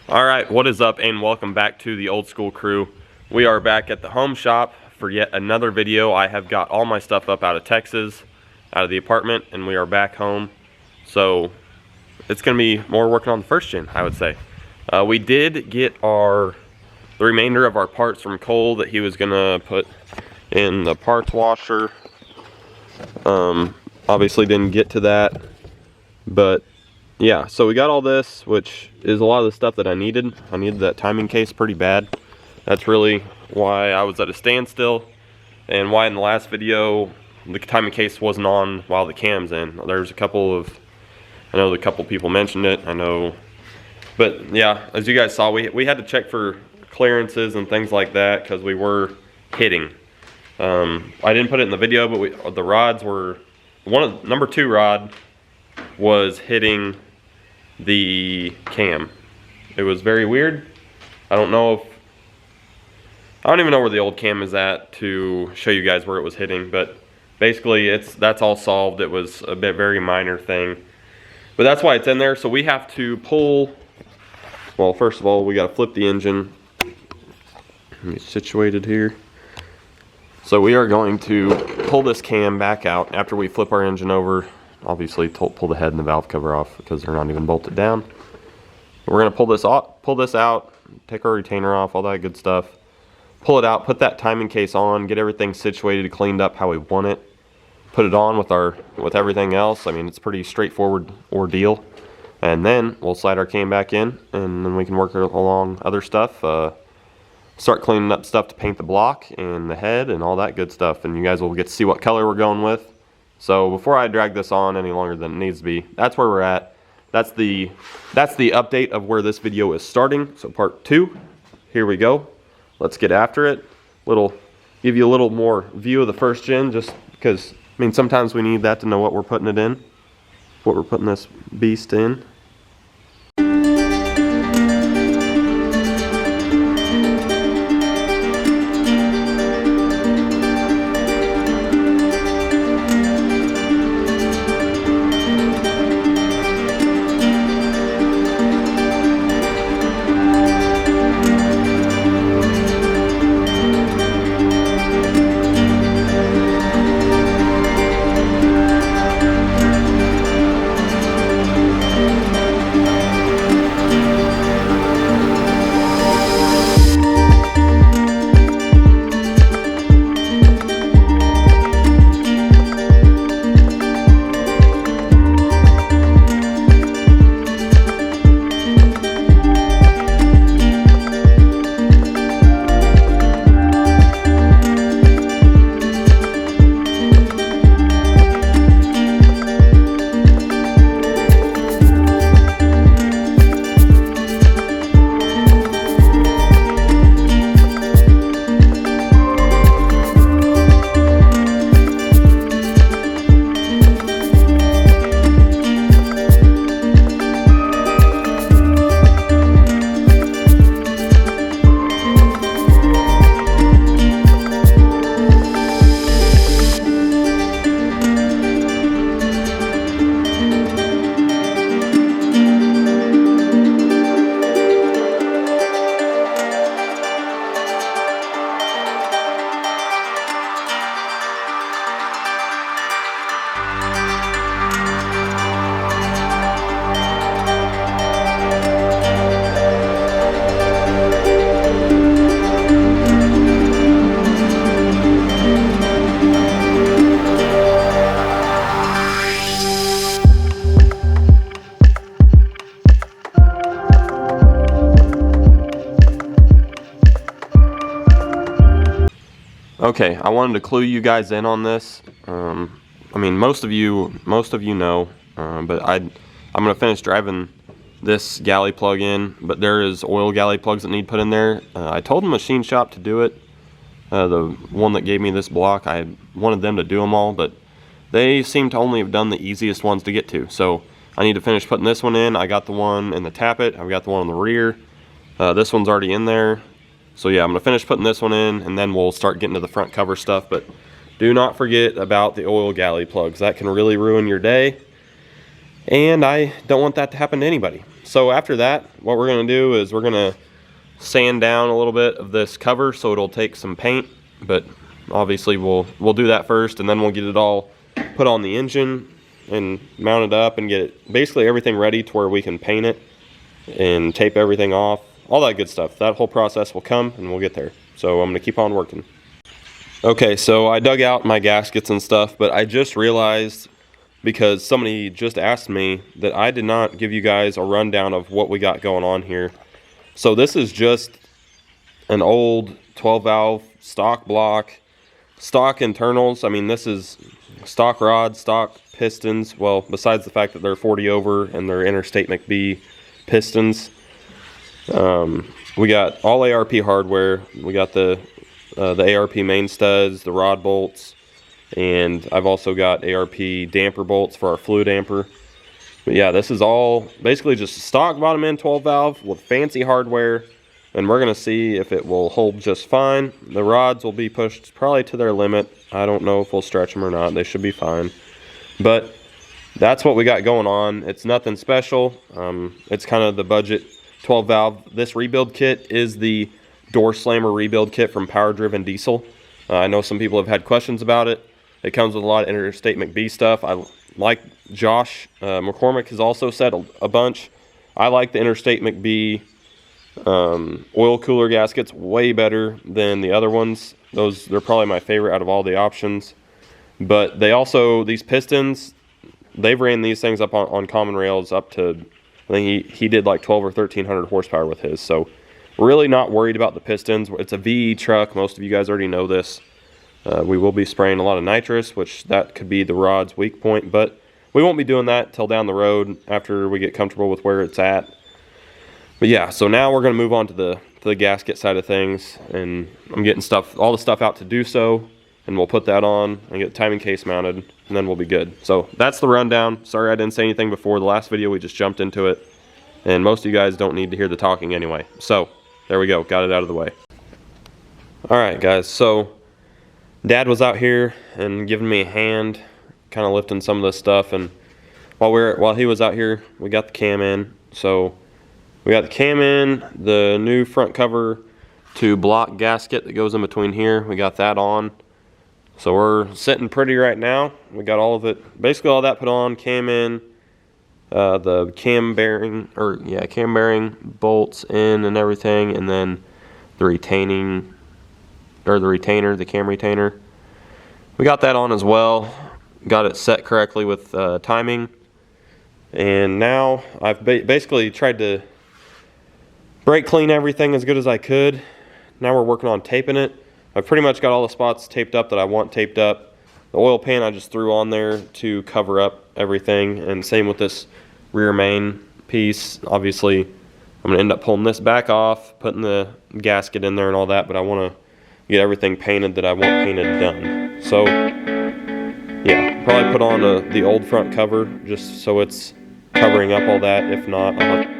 Alright, what is up and welcome back to the Old School Crew. We are back at the home shop for yet another video. I have got all my stuff up out of Texas, out of the apartment, and we are back home. So it's going to be more working on the first gen, I would say. We did get the remainder of our parts from Cole that he was going to put in the parts washer. Obviously didn't get to that, but yeah, so we got all this, which is a lot of the stuff that I needed. I needed that timing case pretty bad. That's really why I was at a standstill, and why in the last video the timing case wasn't on while the cam's in. There's a couple of, I know a couple people mentioned it, I know, but yeah, as you guys saw, we had to check for clearances and things like that because we were hitting. I didn't put it in the video, but the rods were, number 2 rod was hitting the cam. It was very weird. I don't even know where the old cam is at to show you guys where it was hitting, but basically that's all solved. It was a very minor thing, but that's why it's in there. So we have to pull, well, first of all, we got to flip the engine. Let me situate it here. So we are going to pull this cam back out after we flip our engine over. Obviously pull the head and the valve cover off because they're not even bolted down. We're going to pull this out, take our retainer off, all that good stuff. Pull it out, put that timing case on, get everything situated, cleaned up how we want it. Put it on with everything else. I mean, it's a pretty straightforward ordeal. And then we'll slide our cam back in, and then we can work along other stuff. Start cleaning up stuff to paint the block and the head and all that good stuff. And you guys will get to see what color we're going with. So before I drag this on any longer than it needs to be, that's where we're at. That's the update of where this video is starting. So part 2, here we go. Let's get after it. Give you a little more view of the first gen, just because, I mean, sometimes we need that to know what we're putting it in, what we're putting this beast in. Okay, I wanted to clue you guys in on this. I mean, most of you know, but I'm gonna finish driving this galley plug in, but there is oil galley plugs that need put in there. I told the machine shop to do it. The one that gave me this block, I wanted them to do them all, but they seem to only have done the easiest ones to get to. So I need to finish putting this one in. I got the one in the tappet, I've got the one on the rear. This one's already in there. So yeah, I'm gonna finish putting this one in, and then we'll start getting to the front cover stuff. But do not forget about the oil galley plugs. That can really ruin your day, and I don't want that to happen to anybody. So after that, what we're gonna do is we're gonna sand down a little bit of this cover so it'll take some paint. But obviously we'll do that first, and then we'll get it all put on the engine and mount it up and get it basically everything ready to where we can paint it and tape everything off, all that good stuff. That whole process will come and we'll get there. So I'm gonna keep on working. Okay, so I dug out my gaskets and stuff, but I just realized, because somebody just asked me, that I did not give you guys a rundown of what we got going on here. So this is just an old 12 valve stock block, stock internals. I mean, this is stock rods, stock pistons. Well, besides the fact that they're 40 over and they're Interstate McBee pistons. We got all ARP hardware. We got the ARP main studs, the rod bolts, and I've also got ARP damper bolts for our fluid damper. But yeah, this is all basically just a stock bottom end 12 valve with fancy hardware, and we're gonna see if it will hold just fine. The rods will be pushed probably to their limit. I don't know if we'll stretch them or not. They should be fine. But that's what we got going on. It's nothing special. It's kind of the budget 12 valve. This rebuild kit is the door slammer rebuild kit from Power Driven Diesel. I know some people have had questions about it. It comes with a lot of Interstate McBee stuff. I like Josh McCormick has also said a bunch. I like the Interstate McBee oil cooler gaskets way better than the other ones. They're probably my favorite out of all the options. But they also, these pistons, they've ran these things up on common rails up to, I think he did like 12 or 1300 horsepower with his. So really not worried about the pistons. It's a VE truck. Most of you guys already know this. We will be spraying a lot of nitrous, which that could be the rod's weak point, but we won't be doing that till down the road after we get comfortable with where it's at. But yeah, so now we're going to move on to the gasket side of things, and I'm getting all the stuff out to do so, and we'll put that on and get the timing case mounted, and then we'll be good. So that's the rundown. Sorry I didn't say anything before. The last video we just jumped into it, and most of you guys don't need to hear the talking anyway. So there we go, got it out of the way. Alright guys, so Dad was out here and giving me a hand, kind of lifting some of this stuff, and while he was out here, we got the cam in. So we got the cam in, the new front cover to block gasket that goes in between here, we got that on. So we're sitting pretty right now. We got all of it, basically all that put on, cam in, the cam bearing bolts in and everything, and then the retainer, the cam retainer. We got that on as well. Got it set correctly with timing. And now I've basically tried to brake clean everything as good as I could. Now we're working on taping it. I've pretty much got all the spots taped up that I want taped up. The oil pan I just threw on there to cover up everything, and same with this rear main piece. Obviously I'm going to end up pulling this back off, putting the gasket in there and all that, but I want to get everything painted that I want painted done. So yeah, probably put on the old front cover just so it's covering up all that. If not, I'll have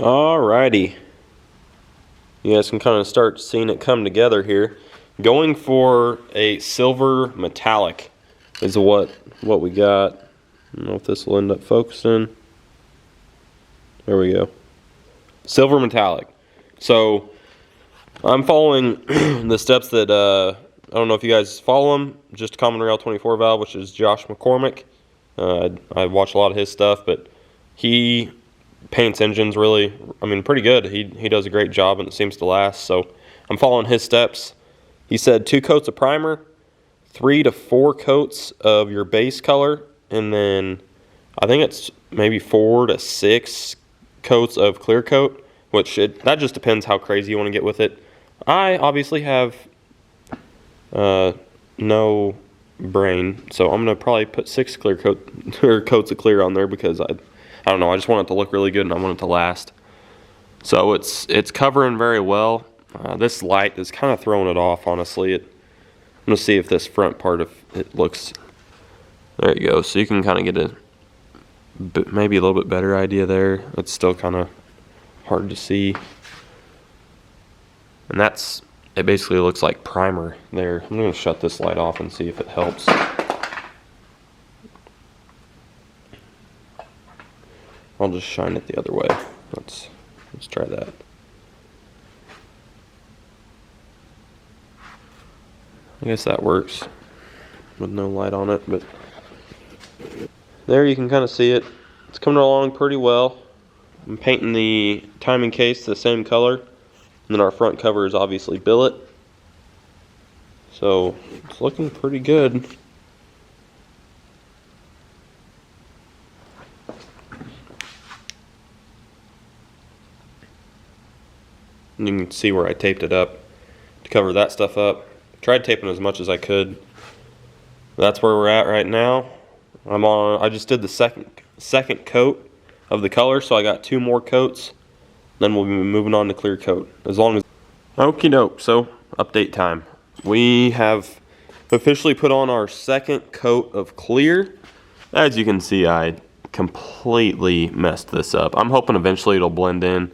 Alrighty. You guys can kind of start seeing it come together here. Going for a silver metallic is what we got. I don't know if this will end up focusing. There we go. Silver metallic. So I'm following the steps that I don't know if you guys follow him. Just Common Rail 24 valve, which is Josh McCormick. I watch a lot of his stuff, but he paints engines really, I mean, pretty good. He does a great job, and it seems to last. So I'm following his steps. He said 2 coats of primer, 3 to 4 coats of your base color, and then I think it's maybe 4 to 6 coats of clear coat, which that just depends how crazy you want to get with it. I obviously have no brain, so I'm gonna probably put 6 clear coat or coats of clear on there because I don't know, I just want it to look really good and I want it to last. So it's covering very well. This light is kind of throwing it off, honestly. I'm gonna see if this front part of it looks. There you go. So you can kind of get maybe a little bit better idea there. It's still kind of hard to see, and it basically looks like primer there. I'm gonna shut this light off and see if it helps. I'll just shine it the other way. Let's try that. I guess that works with no light on it, but there you can kind of see it. It's coming along pretty well. I'm painting the timing case the same color, and then our front cover is obviously billet. So it's looking pretty good. And you can see where I taped it up to cover that stuff up. Tried taping as much as I could. That's where we're at right now. I just did the second coat of the color, so I got 2 more coats. Then we'll be moving on to clear coat. Okie doke, so update time. We have officially put on our 2nd coat of clear. As you can see, I completely messed this up. I'm hoping eventually it'll blend in.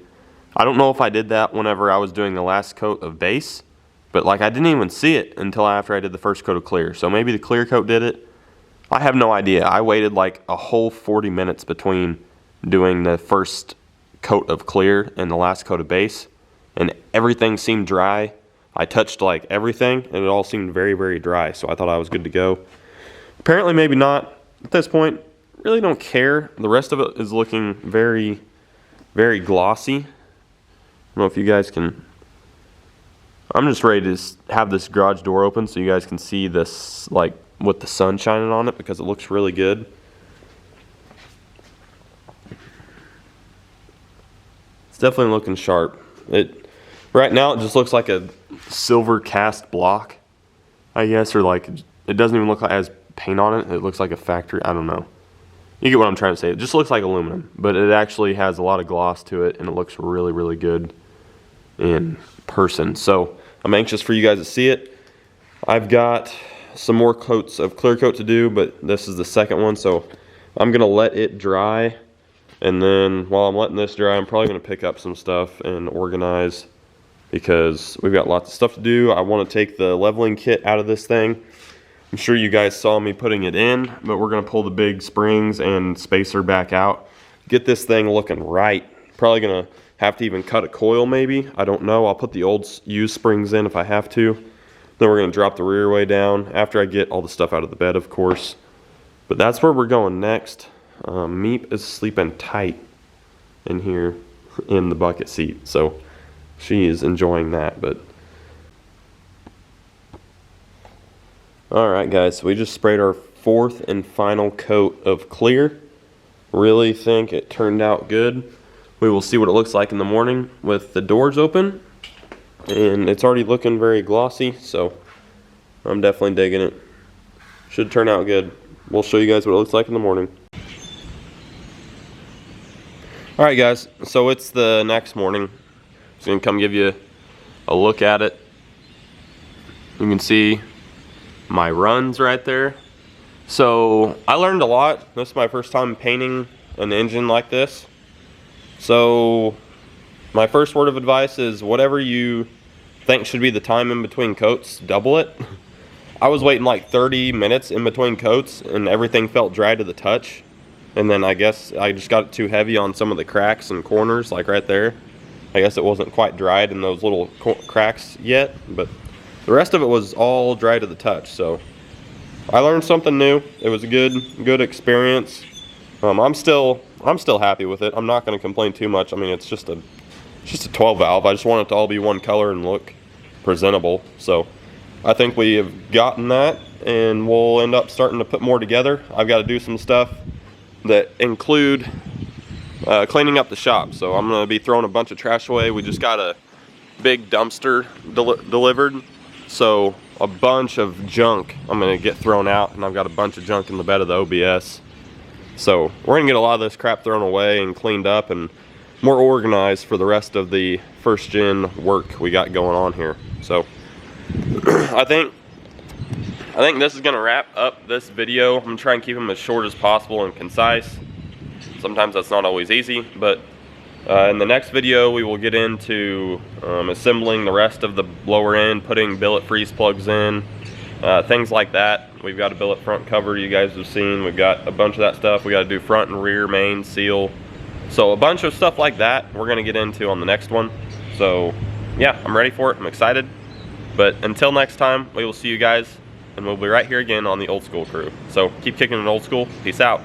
I don't know if I did that whenever I was doing the last coat of base, but like I didn't even see it until after I did the first coat of clear. So maybe the clear coat did it. I have no idea. I waited like a whole 40 minutes between doing the first coat of clear and the last coat of base, and everything seemed dry. I touched like everything and it all seemed very, very dry, so I thought I was good to go. Apparently maybe not. At this point, really don't care. The rest of it is looking very, very glossy. I don't know if you guys can. I'm just ready to have this garage door open so you guys can see this, like with the sun shining on it, because it looks really good. It's definitely looking sharp. Right now it just looks like a silver cast block, I guess, or like it doesn't even look like it has paint on it. It looks like a factory. I don't know. You get what I'm trying to say. It just looks like aluminum, but it actually has a lot of gloss to it, and it looks really, really good in person. So I'm anxious for you guys to see it. I've got some more coats of clear coat to do, but this is the second one, so I'm gonna let it dry, and then while I'm letting this dry, I'm probably gonna pick up some stuff and organize, because we've got lots of stuff to do. I want to take the leveling kit out of this thing. I'm sure you guys saw me putting it in, but we're gonna pull the big springs and spacer back out, get this thing looking right. Probably gonna have to even cut a coil maybe. I don't know. I'll put the old used springs in if I have to. Then we're gonna drop the rear way down after I get all the stuff out of the bed, of course. But that's where we're going next. Meep is sleeping tight in here in the bucket seat, so she is enjoying that. But all right, guys, so we just sprayed our 4th and final coat of clear. Really think it turned out good. We will see what it looks like in the morning with the doors open, and it's already looking very glossy, so I'm definitely digging it. Should turn out good. We'll show you guys what it looks like in the morning. Alright guys, so it's the next morning. Just gonna come give you a look at it. You can see my runs right there. So I learned a lot. This is my first time painting an engine like this. So My first word of advice is whatever you think should be the time in between coats, double it. I was waiting like 30 minutes in between coats and everything felt dry to the touch. And then I guess I just got it too heavy on some of the cracks and corners, like right there. I guess it wasn't quite dried in those little cracks yet, but the rest of it was all dry to the touch. So I learned something new. It was a good experience. I'm still happy with it. I'm not going to complain too much. I mean, it's just a 12 valve. I just want it to all be one color and look presentable. So I think we have gotten that, and we'll end up starting to put more together. I've got to do some stuff that include cleaning up the shop. So I'm going to be throwing a bunch of trash away. We just got a big dumpster delivered. So a bunch of junk I'm going to get thrown out, and I've got a bunch of junk in the bed of the OBS. So we're going to get a lot of this crap thrown away and cleaned up and more organized for the rest of the first gen work we got going on here. So I think this is going to wrap up this video. I'm going to try and keep them as short as possible and concise. Sometimes that's not always easy, but in the next video we will get into assembling the rest of the lower end, putting billet freeze plugs in, things like that. We've got a billet front cover you guys have seen. We've got a bunch of that stuff. We got to do front and rear main seal. So a bunch of stuff like that we're going to get into on the next one. So yeah, I'm ready for it. I'm excited. But until next time, we will see you guys, and we'll be right here again on the Old School Crew. So keep kicking it old school. Peace out.